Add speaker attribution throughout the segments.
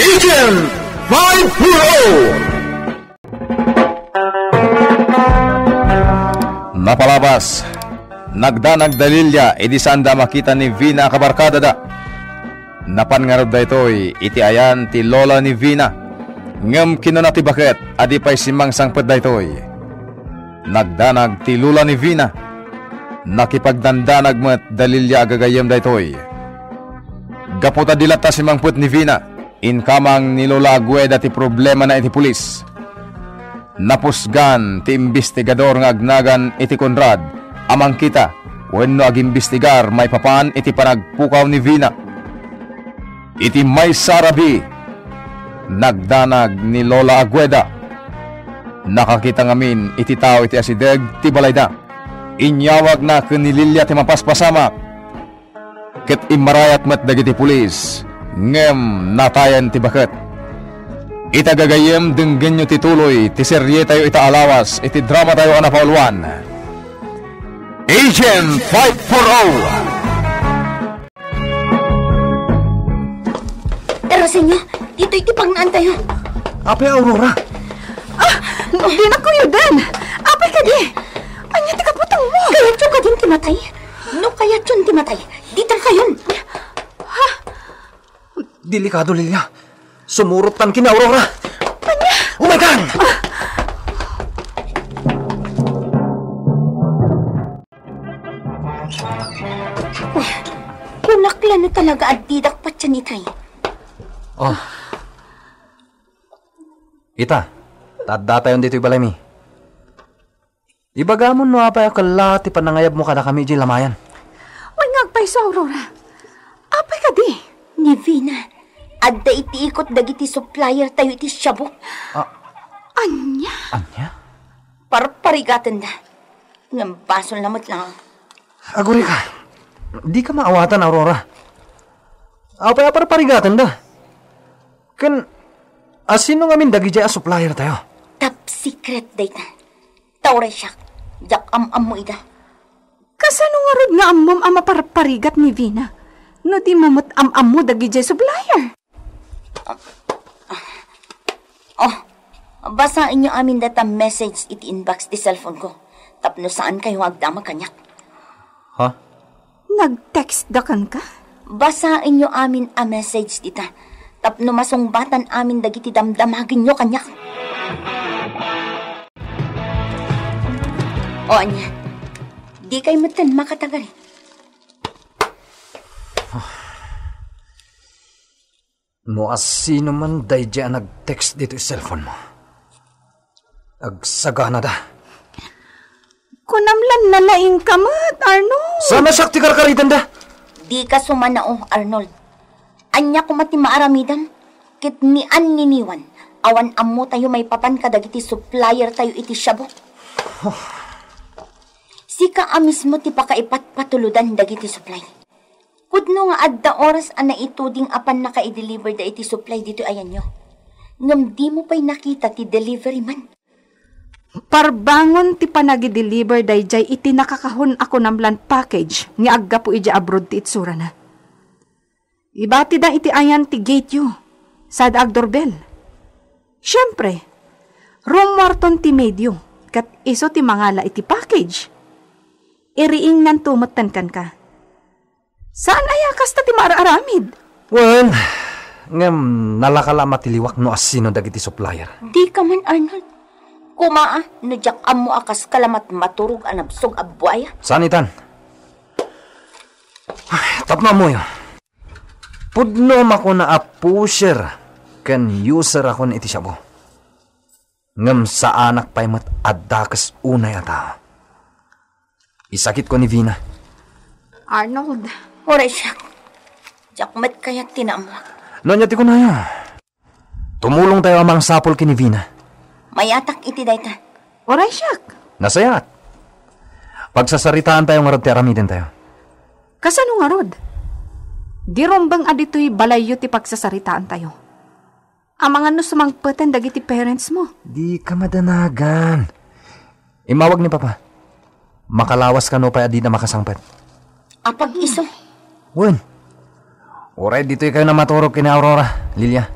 Speaker 1: Agent 540! Napalabas, nagdanag dalilya, sanda makita ni Vina kabarkada da. Napan nga da ito'y iti ayan ti lola ni Vina. Ngem kinunati bakit, adi pa'y simang sangpad da ito'y. Nagdanag ti lula ni Vina. Nakipagdandanag met dalilya agagayam da ito'y. Gaputa dilata simang put ni Vina. Inkamang ni Lola Agueda ti problema na iti pulis. Napusgan ti investigador nga agnagan iti Conrad. Amang kita, wenno ag-imbestigar may papan iti panagpukaw ni Vina. Iti may sarabi, nagdanag ni Lola Agueda. Nakakita ngamin iti tao iti asideg ti balayda. Inyawag na kanililya ti mapaspasama. Ket imarayat met dagiti pulis. Ngem natayan ti baket. Itagagayem denggen nyo tituloy ti serye tayo itaalawas iti drama tayo anapauluan. Agent 540!
Speaker 2: Pero senyo, dito iti pangnaan tayo.
Speaker 3: Apay Aurora?
Speaker 4: Di na kuyo dan. Apay ka di. Anya ti kaputang mo.
Speaker 2: Kaya tso ka din timatay. No kaya tson timatay. Dito kayon.
Speaker 3: Delikado, Lilia. Sumurutan kina Aurora.
Speaker 4: Anya?
Speaker 3: Oh my God!
Speaker 2: Kunakla na talaga at didak pa tiyan itay.
Speaker 3: Oh. Ita, tadda tayo dito ibalay mi. Ibagamon no apay akala ti panangayab mo kada kami di lamayan.
Speaker 4: May ngagpay sa Aurora. Apay ka di.
Speaker 2: Ni Vina, adda iti ikot dagiti supplier tayo iti shabu.
Speaker 4: Anya?
Speaker 3: Anya?
Speaker 2: Parparigatan na. Ngam basol namot lang.
Speaker 3: Aguri ka. Di ka maawatan, Aurora. Apay aparparigatan da. Kan, asino ngamin dagi jaya supplier tayo?
Speaker 2: Top secret data. Tauray siya. Jak am mo ida.
Speaker 4: Kasano nga rod nga amom ama parparigat ni Vina? No di mamot am mo dagi jay supplier.
Speaker 2: Basain nyo amin data message iti inbox di cellphone ko. Tapno saan kayo agdama kanyak.
Speaker 3: Ha?
Speaker 4: Nag-text da kan ka?
Speaker 2: Basain nyo amin a message dita. Tapno masungbatan amin dagiti damdamagin nyo kanyak. O anya, di kayo matan makatagal.
Speaker 3: No asino man day dyan nag-text dito yung cellphone mo. Agsagana da.
Speaker 4: Kunamlan na laing kamat, Arnold.
Speaker 3: Sana sakti karkaritan da.
Speaker 2: Di ka sumanao, Arnold. Anya ko mati maaramidan. Kit ni an niniwan. Awan ammo tayo may papan kadagiti supplier tayo iti shabu. Sika mismo ti pakaipat patuludan dagiti supply. Kudno nga adda oras ana ituding apan naka-i-deliver da iti supply dito ayan nyo. Ngam di mo pa'y nakita ti delivery man.
Speaker 4: Parbangon ti panagi-deliver dayjay iti nakakahon ako namlan package nga agga po ija abroad ti itsura na. Ibati da iti ayan ti gate yu. Sad agdoorbell. Siyempre, rumorton ti medyo kat iso ti mangala iti package. Iriing nan tumatan kan ka. Saan ayakas ta ti maararamid?
Speaker 3: Well, ngam nalakala matiliwak no asino dagiti supplier.
Speaker 2: Di ka man, Arnold. Kumaa, nadyak amo akas kalamat maturog anabsog abwaya.
Speaker 3: Saan itan? Tapno mo yun. Pudnom ako na a pusher kan user ako na iti siyabo. Ngam sa anak pa'y mat adakas unay ata. Isakit ko ni Vina.
Speaker 4: Arnold.
Speaker 2: Oray siya. Jakmat kaya tinamwak.
Speaker 3: Nanyati ko na yun. Tumulong tayo amang sapol kini Vina.
Speaker 2: Mayatak iti dayta.
Speaker 4: Oray siyak.
Speaker 3: Nasayat. Pagsasaritaan tayo nga rod ti aramidin tayo.
Speaker 4: Kasano nga rod? Di rombang adito'y balayo ti pagsasaritaan tayo. Ang mga no sumangpatan dagiti parents mo.
Speaker 3: Di ka madanagan. Imawag ni Papa. Makalawas ka no pa di na makasangpat.
Speaker 2: Apag iso.
Speaker 3: Wen. Oray, dito kayo na maturog kina Aurora, Lilia.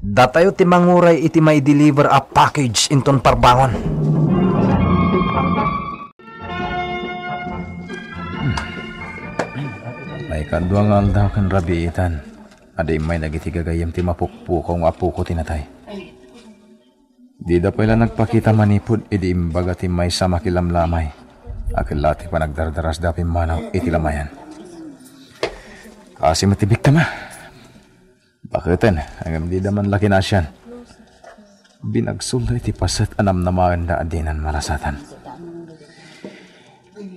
Speaker 3: Datayo ti manguray iti may deliver a package inton parbangon.
Speaker 1: May kadwa nga aldaw kan rabiitan. Aday may nagitigagayam ti mapukpukaw nga apo ko tinatay. Di da pala nagpakita manipod idi imbaga ti may sa makilamlamay. Akilati pa nagdardaras dapim manaw iti lamayan. Kasi matibik tama. Bakitan, hanggang di daman laki na siyan. Binagsulda iti pasat anam na maganda adinan marasatan.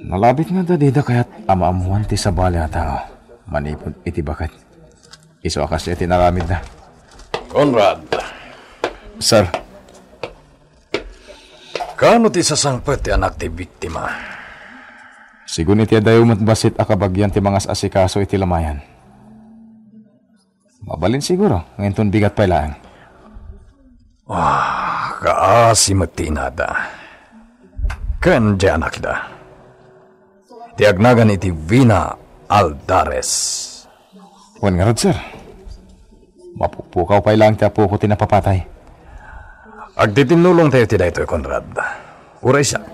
Speaker 1: Nalabit nga da dida kaya't amaamuan ti sabali a tao. Manipod iti bakat. Iso akas iti naramid na.
Speaker 3: Conrad.
Speaker 1: Sir.
Speaker 3: Kano ti sasangpet ti anak ti biktima?
Speaker 1: Sigun iti adayo matbasit akabagyan ti mga asikaso iti lamayan. Mabalin siguro, ngayon ton bigat pa ilaan.
Speaker 3: Kaasi magtinada. Ken di anak da. Tiagnagan iti Vina Aldares.
Speaker 1: Wan nga rod, sir. Mapupukaw pa ilang ti apo ko tinapapatay.
Speaker 3: Agtitinulong tayo ti daytoy, Conrad. Uray siya.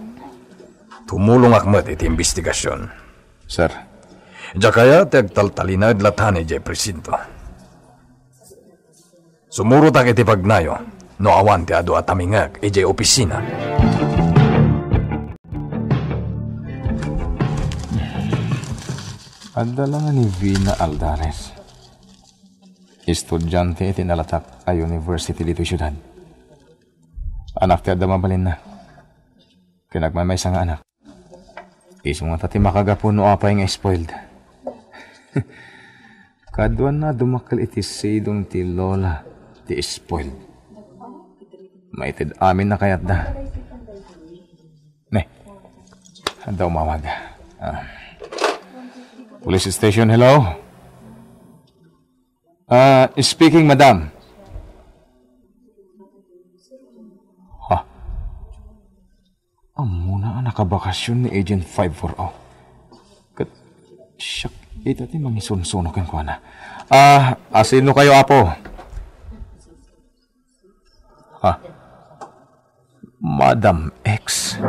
Speaker 3: Tumulong akmat iti investigasyon.
Speaker 1: Sir.
Speaker 3: Diya kaya tiagtaltalinad latani di presinto. Sumurot ak iti pagnayo, no awan ti adu at amingag iti opisina.
Speaker 1: Adala nga ni Vina Aldares. Estudyante iti nalatak a university dito syudad. Anak ti adda mabalin na. Kinagmamaysa nga anak. Iso nga tati makagapon no apay nga spoiled. Kadwan na dumakal iti sidong ti lola ti spoiled. Maited amin na kayat da. Ne, anda umawag. Police station, hello? Speaking, madam. Ha? Muna ang nakabakasyon ni Agent 540. Siyak, ito ti mangisunsunokin ko na. Asino kayo, apo? Ha? Madam X.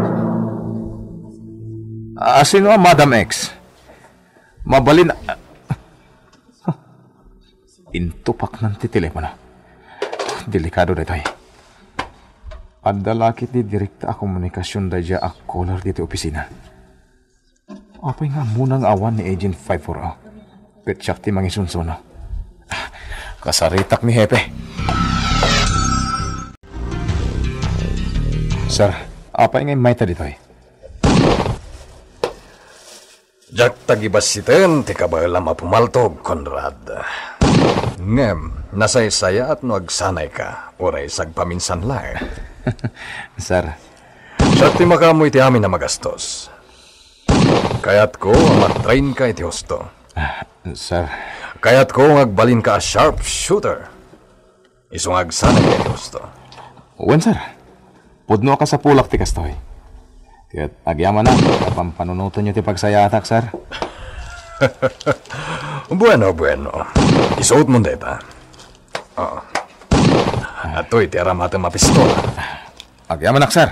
Speaker 1: Asino ang Madam X? Mabalin. Intupak ng ti telepono. Delikado dito eh. Adalakit ni direkta a komunikasyon da dya a caller dito opisina. Apay nga munang awan ni Agent 540. Petsak ti mangisunsuno. Kasaritak ni Hepe. Sir, apay nga may ta dito eh.
Speaker 3: Jak tagibasiten ti kabalam a pumaltog, Conrad. Ngem, nasaysaya at no agsanay ka, oray sagpaminsan lang.
Speaker 1: Sir.
Speaker 3: Siya ti makamoy ti amin na magastos. Kaya't ko matrain ka iti husto.
Speaker 1: Sir.
Speaker 3: Kaya't ko agbalin ka a sharpshooter. Isong agsanay ka iti husto.
Speaker 1: Uwan, sir. Pudno ka sa pulak ti kastoy. Kaya't agyaman na, kapampanunuto nyo ti pagsayatak, sir.
Speaker 3: Bueno. Isuot mo deta. Ato'y ti aramata mapistola.
Speaker 1: Agyaman nak, sir.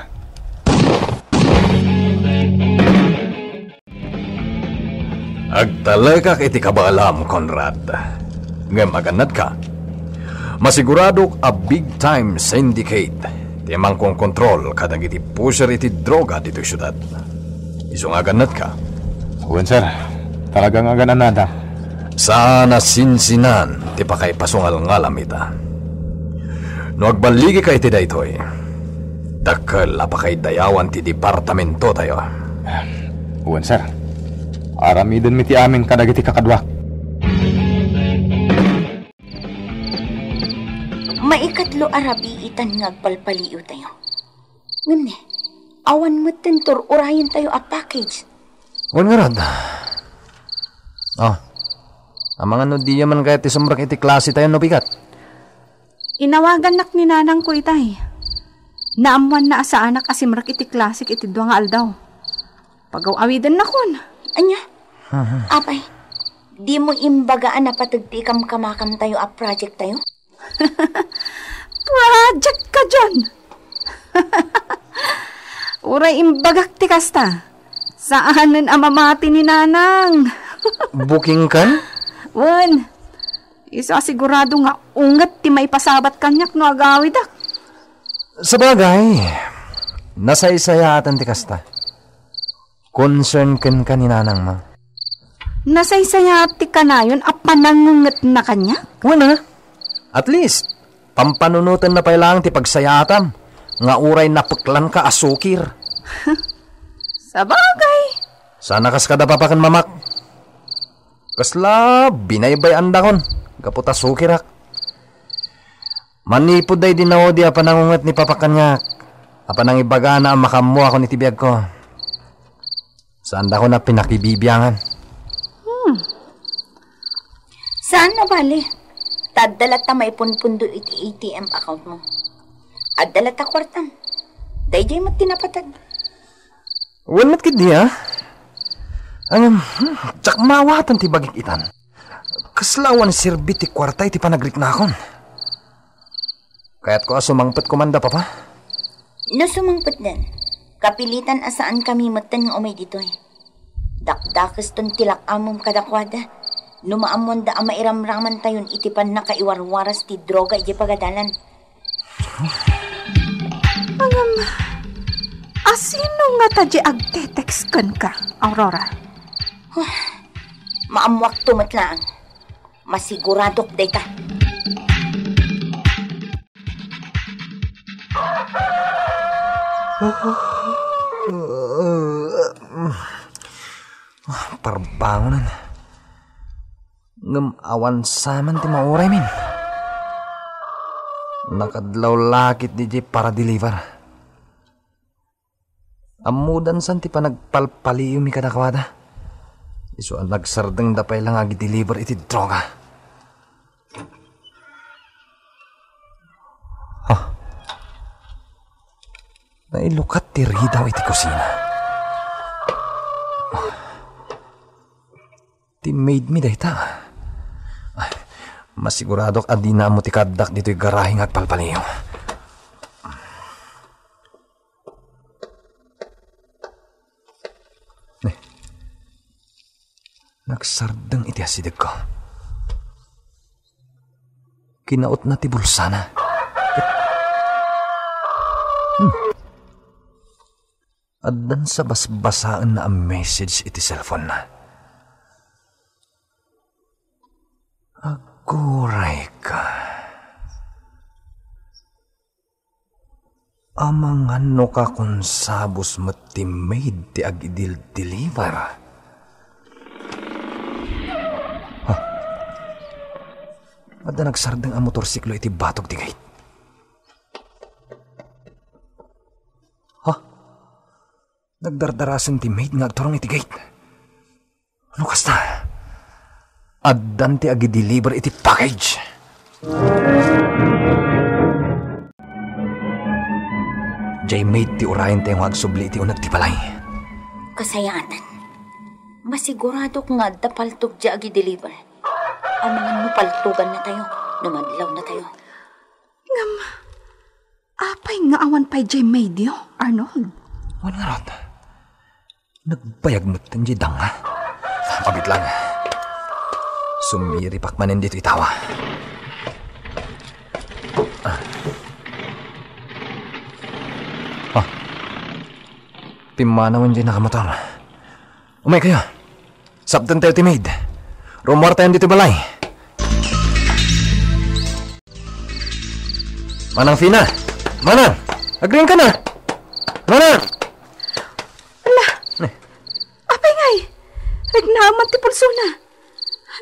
Speaker 3: Agtalagak iti kabaalam, Conrad. Ngem aganad ka. Masiguradok a big-time syndicate. Ti mangkong kontrol kadag iti pusher iti droga dito syudad. Isong aganad ka.
Speaker 1: Uwan, sir. Talagang aganan nada.
Speaker 3: Sana sinsinan ti pakaipasungal ngalam ita. No agbaligi ka iti daytoy. Dakkel apakay dayawan ti departamento tayo.
Speaker 1: Uwan, sir. Aramidon mi ti amin kadag iti kakadwa.
Speaker 2: Maikatlo arabi itan ngagpalpaliw tayo. Ngune, awan mo tentor urayan tayo a package.
Speaker 3: Wan nga rad. Ang mga nodiya man kaya ti sumrak iti klase tayo no bigat.
Speaker 4: Inawagan nak ni nanang ko itay. Naamuan na asa anak asimrak iti klasik iti dua nga aldaw. Pagaw awidan na kun.
Speaker 2: Anya? Apay, Di mo imbagaan na patagti kamakam tayo a project tayo?
Speaker 4: Project ka dyan. Uray imbagak ti kasta. Saanan amamati ni nanang?
Speaker 3: Booking kan?
Speaker 4: Wan, isa sigurado nga ungat ti may pasabat kanyak no agawid ak.
Speaker 3: Sabagay, nasaysayatan ti kasta. Concern ken ka ni nanang ma.
Speaker 4: Nasaysayati ka na yun a panangungat na kanya?
Speaker 3: Wala. At least, pampanunutan na pa lang ti pagsayatam. Nga uray napuklan ka asukir.
Speaker 4: Sabagay.
Speaker 3: Sana kas kada papakan mamak. Kasla, binaybay andakon. Kaputa sukirak. Manipod day dinaw di panangungat ni papakanyak. Apanang ibaga na ang makamu ako ni tibiyag ko. Saan da ko na pinakibibiyangan?
Speaker 2: Saan na bali? Tadalat na may punpundo iti ATM account mo. At dalat na kwartam. Dayjay mo tinapatad.
Speaker 3: Walmat kid niya. Tsak mawatan ti bagik itan. Kaslawan sirbi ti kwarta iti panagrik na akon. Kaya't ko asumangpet kumanda papa.
Speaker 2: No sumangpet din. Kapilitan asaan kami matan ng umay dito eh. Dakdakas ton tilak amom kadakwada. Numaamon da ama iramraman tayon itipan na kaiwarwaras ti droga iti pagadalan.
Speaker 4: Asino nga tadya agtetext kan ka, Aurora?
Speaker 2: Maamwak tumatlaan. Masiguradok day ka.
Speaker 3: Parbangonan. Ngam awan saman ti mauray min. Nakadlaw lakit di para deliver. Amudan san ti panagpalpaliyo mi kadakwada. Iso ang nagsardeng dapay lang agi deliver iti droga. Nailukat ti ridaw iti kusina. Ti maid mi dayta. Masiguradok adi na mo ti kaddak dito'y garahing at palpaliyo. Nagsardeng iti asidig ko. Kinaot na ti bulsana. Addan sa basbasaan na ang message iti cellphone na. Aguray ka. Amangan no ka kung sabos mo ti maid ti agidil deliver. Ada nagsardeng ang motorsiklo iti batog ti gate. Nagdardarasan ti maid nga agturong iti gate. Ano kasta? Addan ti agi-deliver iti package. Jay maid ti urayan tayo agsubli iti unag ti balay.
Speaker 2: Kasayatan. Masigurado nga da paltog di agi-deliver. Ang mga nupaltugan na tayo. Numadlaw na tayo.
Speaker 4: Ngam, apay nga awan pa'y Jay maid yo, Arnold.
Speaker 3: Wan nga ron. Nagbayag mo tanji dang ha. Pabit lang. Sumiri pakmanin dito itawa. Pimanawan dyan nakamotor. Umay kayo. Sabtan tayo timid. Rumor tayo dito balay. Manang Fina. Manang. Agreeing ka na. Manang.
Speaker 4: Apay ngay. Nagnaman ti pulso na.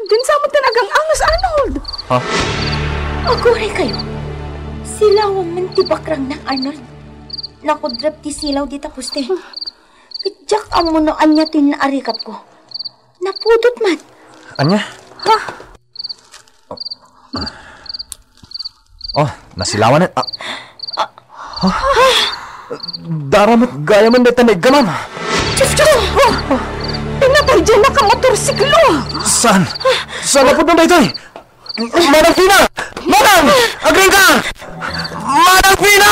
Speaker 4: Din sa mo tinagang angas, Arnold.
Speaker 2: Aguray kayo. Silaw man ti bakrang ng Arnold. Nakudrap ti silaw di tapos te. Kadyak ang munoan niya tinarikap ko. Napudot man.
Speaker 3: Anya? Nasilawan na. Daramat gaya man dito na gamam.
Speaker 4: Diyos ko! Pinapay, Jay! nga nakamotorsiklo.
Speaker 3: Saan? Saan na po doon dito? Manang Pina! Manang! Agring ka! Manang Pina!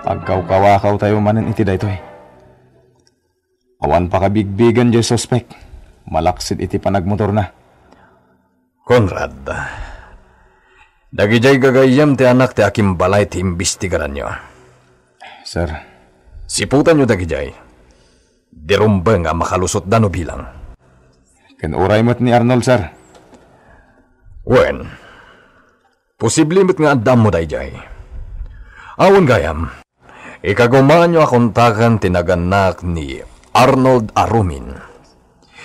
Speaker 1: Agkaw-kawakaw tayo manan iti dayto eh. Awan pa kabigbigan dyan suspect. Malaksid iti panagmotor na.
Speaker 3: Conrad, dagijay gagayam ti anak ti akim balay ti imbestigaran nyo.
Speaker 1: Sir,
Speaker 3: Siputan nyo dagijay. Dirumbeng nga makalusot dano bilang.
Speaker 1: kinuray mo't ni Arnold, sir.
Speaker 3: Wen, posible mo't nga andam mo dayjay. Awan gayam, ikagumaan nyo akontakan tinaganak ni Arnold Arumin.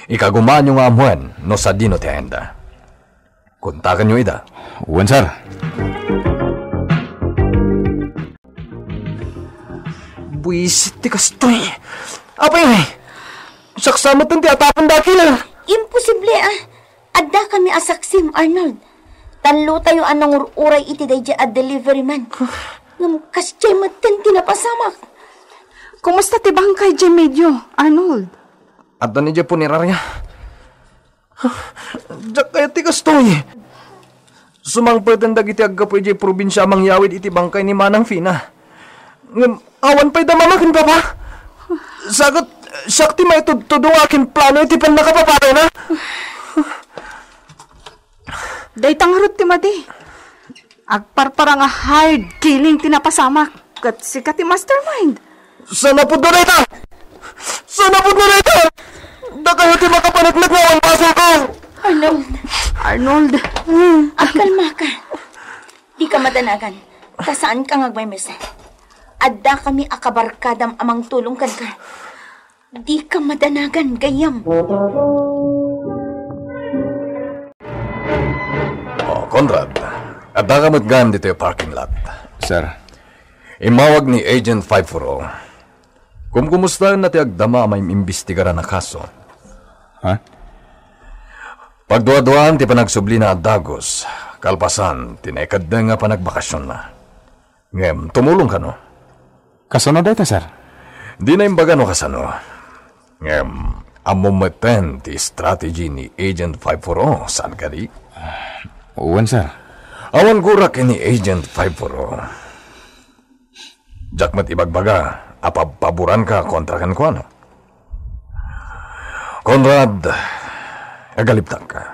Speaker 3: Ikagumaan nyo nga amuan no sa dino ti henda. Kontakan nyo ida.
Speaker 1: Uwan, sir.
Speaker 3: Buisit ti kastoy. Apay, saksamat ang ti atapan dakil.
Speaker 2: Imposible Adda kami asaksim, Arnold. Tanlo tayo anong uray iti dayja a delivery man. Ngam kasyay maten tinapasamak.
Speaker 4: Kumusta ti bangkay dyan medyo, Arnold?
Speaker 3: At ni dyan po nirarya. Diyak kaya ti kastoy. Sumangpatan dagiti aggapoy dyan probinsya mangyawid iti bangkay ni Manang Fina. Ngam awan pa'y damamakin pa ba? Sagot, sakti may tudong akin plano iti pan nakapapatay na.
Speaker 4: Daytang harot ti madi. Agparparang a hard killing tinapasamak. Kat sika ti mastermind.
Speaker 3: Sana po doon ito! Sana po doon ito! Da kayo ti makapanaglag na ang baso ko!
Speaker 2: Arnold. Kalma ka. Di ka madanagan. Kasaan ka ngagmaymes? Adda kami akabarkadam amang tulong kan ka. Di ka madanagan, gayam.
Speaker 3: Conrad, adda ka matgan dito yung parking lot.
Speaker 1: Sir,
Speaker 3: Imawag ni Agent 540. Kung kumusta na ti agdama may imbestigaran na kaso.
Speaker 1: ha?
Speaker 3: Pagduwa-duwaan ti panagsubli na adagos, kalpasan, tinekad na nga panagbakasyon na. Ngem, tumulong ka no?
Speaker 1: Kasunod dito, sir.
Speaker 3: Di na imbaga no kasano. Ngem, amumeten ti strategy ni Agent 540, saan ka di?
Speaker 1: Uwan, sir.
Speaker 3: Awan gurak ni Agent 540. Jakmat ibagbaga, apapaboran ka kontra kan ko ano? Conrad, agaliptak ka.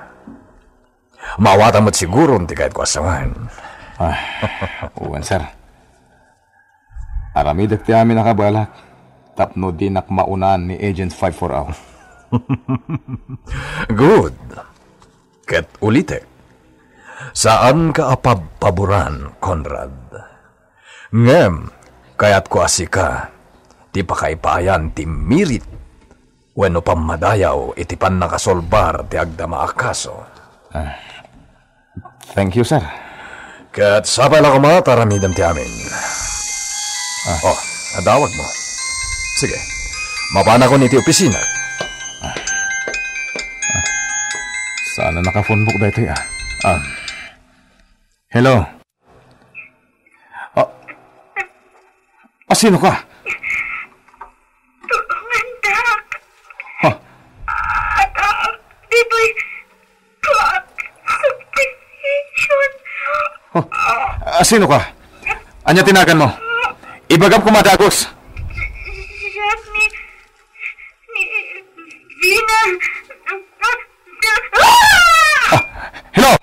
Speaker 3: Mawata mo't siguro ti kahit ko asawan.
Speaker 1: Uwan, sir. Aramidak ti amin nakabalak. Tapno di nakmaunan ni Agent 540.
Speaker 3: Good. Ket ulite. Saan ka apapaboran, Conrad? Ngem, kaya't ko asika, ti pakaipayan ti mirit. Weno pamadayaw, iti pan nakasolbar ti agdama akaso.
Speaker 1: Thank you, sir.
Speaker 3: Ket sabay lang kumataramidam ti amin. Adawag mo. Sige, mapana ko niti opisina.
Speaker 1: Sana naka-phone book dito, hello? Sino ka?
Speaker 5: Mandak.
Speaker 1: Huh?
Speaker 5: Dito'y clock substitution.
Speaker 1: Sino ka? Anya tinagan mo? Ibagam ko madagos.
Speaker 5: Siya ni Vina.
Speaker 1: Hello?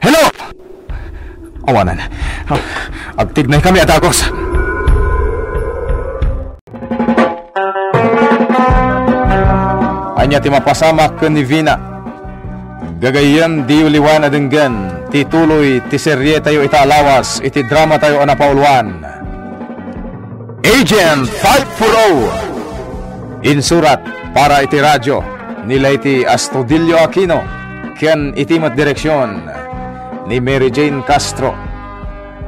Speaker 1: Hello? Awanan. Agtignay kami adagos. Anya ti mapasamak ken ni Vina. Gagayan di uliwan adenggan. Ti tuloy ti serye tayo itaalawas. Iti drama tayo anapauluan. Agent 540. Insurat para iti radyo. Nila iti Astudillo Aquino. Ken iti mat direksyon ni Mary Jane Castro.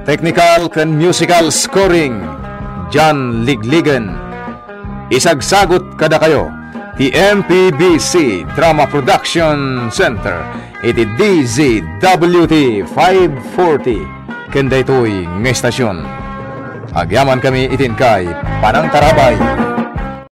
Speaker 1: Technical ken musical scoring John Ligligan. Isagsagot kada kayo ti MPBC Drama Production Center iti DZWT 540 ken daytoy nga estasyon. Agyaman kami itin kay Panang Tarabay.